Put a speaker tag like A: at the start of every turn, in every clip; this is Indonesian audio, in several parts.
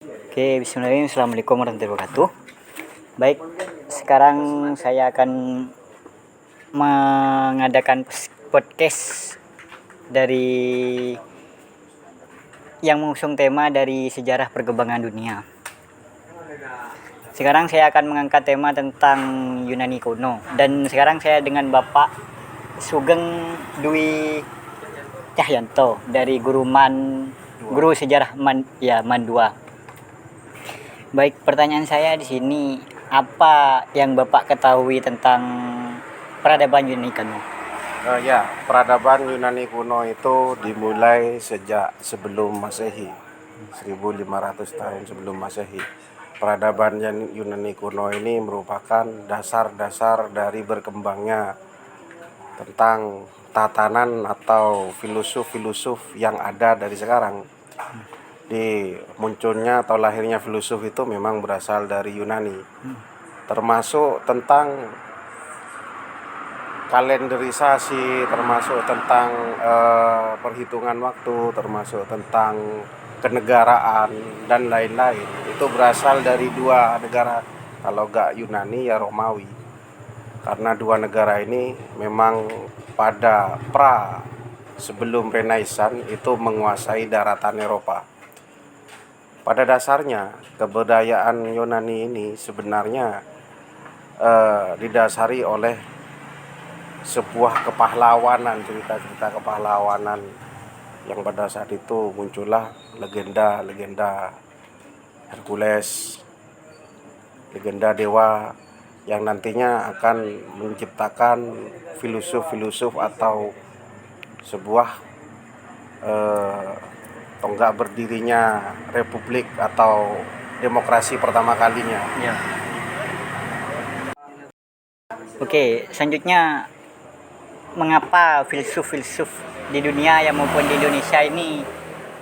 A: Oke, bismillahirrahmanirrahim. Assalamualaikum warahmatullahi wabarakatuh. Baik, sekarang saya akan mengadakan podcast dari yang mengusung tema dari sejarah perkembangan dunia. Sekarang saya akan mengangkat tema tentang Yunani kuno. Dan sekarang saya dengan Bapak Sugeng Dwi Cahyanto dari Guru Sejarah Man 2. Baik, pertanyaan saya di sini, apa yang Bapak ketahui tentang peradaban Yunani kuno?
B: Peradaban Yunani kuno itu dimulai sejak sebelum Masehi, 1500 tahun sebelum Masehi. Peradaban Yunani kuno ini merupakan dasar-dasar dari berkembangnya tentang tatanan atau filosof-filosof yang ada dari sekarang. Di munculnya atau lahirnya filosof itu memang berasal dari Yunani, termasuk tentang kalenderisasi, termasuk tentang perhitungan waktu, termasuk tentang kenegaraan dan lain-lain. Itu berasal dari dua negara, kalau gak Yunani ya Romawi, karena dua negara ini memang pada sebelum Renaissance itu menguasai daratan Eropa. Pada dasarnya kebudayaan Yunani ini sebenarnya didasari oleh sebuah kepahlawanan, cerita-cerita kepahlawanan yang pada saat itu muncullah legenda-legenda Hercules, legenda dewa yang nantinya akan menciptakan filosof-filosof atau sebuah tonggak berdirinya republik atau demokrasi pertama kalinya.
A: Ya. Oke, selanjutnya, mengapa filsuf-filsuf di dunia yang maupun di Indonesia ini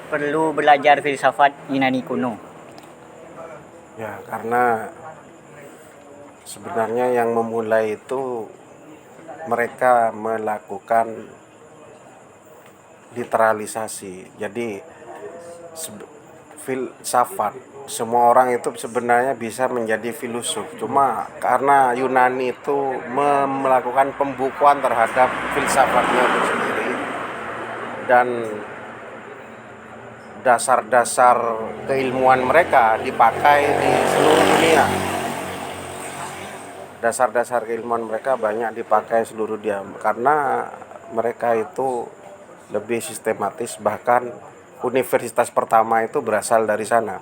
A: perlu belajar filsafat Yunani kuno?
B: Ya, karena sebenarnya yang memulai itu mereka melakukan literalisasi. Jadi filsafat, semua orang itu sebenarnya bisa menjadi filosof, cuma karena Yunani itu melakukan pembukuan terhadap filsafatnya itu sendiri dan dasar-dasar keilmuan mereka dipakai di seluruh dunia. Dasar-dasar keilmuan mereka banyak dipakai seluruh dunia karena mereka itu lebih sistematis, bahkan universitas pertama itu berasal dari sana.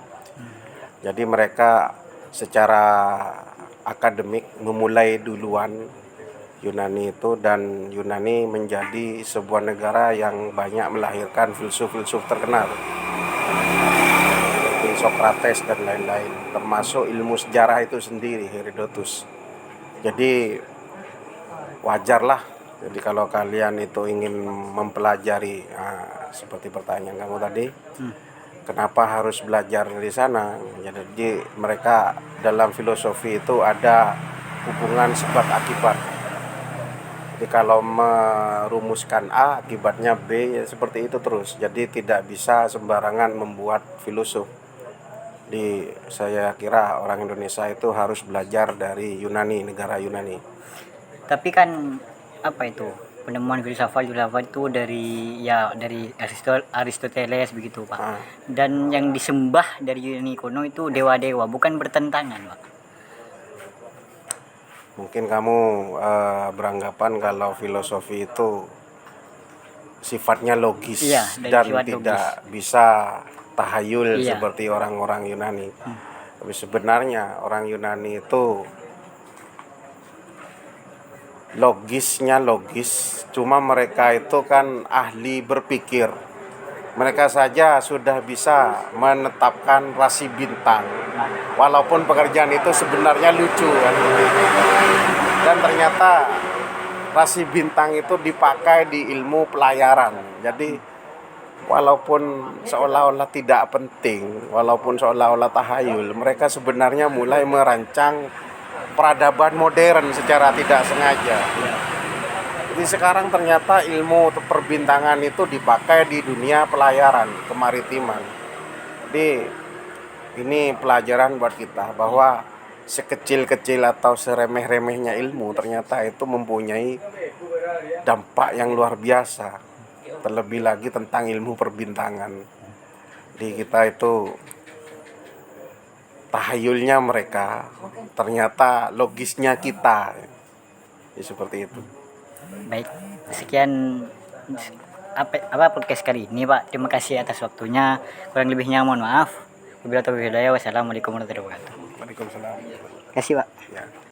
B: Jadi mereka secara akademik memulai duluan Yunani itu, dan Yunani menjadi sebuah negara yang banyak melahirkan filsuf-filsuf terkenal seperti Socrates dan lain-lain, termasuk ilmu sejarah itu sendiri, Herodotus. Jadi wajarlah. Jadi kalau kalian itu ingin mempelajari seperti pertanyaan kamu tadi, kenapa harus belajar di sana? Jadi mereka dalam filosofi itu ada hubungan sebab akibat. Jadi kalau merumuskan A, akibatnya B, ya seperti itu terus. Jadi tidak bisa sembarangan membuat filosof. Saya kira orang Indonesia itu harus belajar dari Yunani, negara Yunani.
A: Tapi kan penemuan filsafat itu dari Aristoteles begitu, Pak. Dan yang disembah dari Yunani kuno itu dewa-dewa, bukan bertentangan, Pak.
B: Mungkin kamu beranggapan kalau filosofi itu sifatnya logis, dan tidak bisa tahayul seperti orang-orang Yunani. Tapi sebenarnya orang Yunani itu logisnya logis, cuma mereka itu kan ahli berpikir. Mereka saja sudah bisa menetapkan rasi bintang, walaupun pekerjaan itu sebenarnya lucu kan. Dan ternyata rasi bintang itu dipakai di ilmu pelayaran. Jadi walaupun seolah-olah tidak penting, walaupun seolah-olah tahayul, mereka sebenarnya mulai merancang peradaban modern secara tidak sengaja. Jadi sekarang ternyata ilmu perbintangan itu dipakai di dunia pelayaran, kemaritiman. Jadi Ini pelajaran buat kita bahwa sekecil-kecil atau seremeh-remehnya ilmu ternyata itu mempunyai dampak yang luar biasa. Terlebih lagi tentang ilmu perbintangan. Di kita itu tahayulnya mereka, ternyata logisnya kita. Ya, seperti itu.
A: Baik, sekian apa podcast kali ini, Pak. Terima kasih atas waktunya. Kurang lebihnya mohon maaf. Wabillahi taufiq wal hidayah. Wassalamualaikum warahmatullahi wabarakatuh.
B: Waalaikumsalam.
A: Terima kasih, Pak.
B: Ya.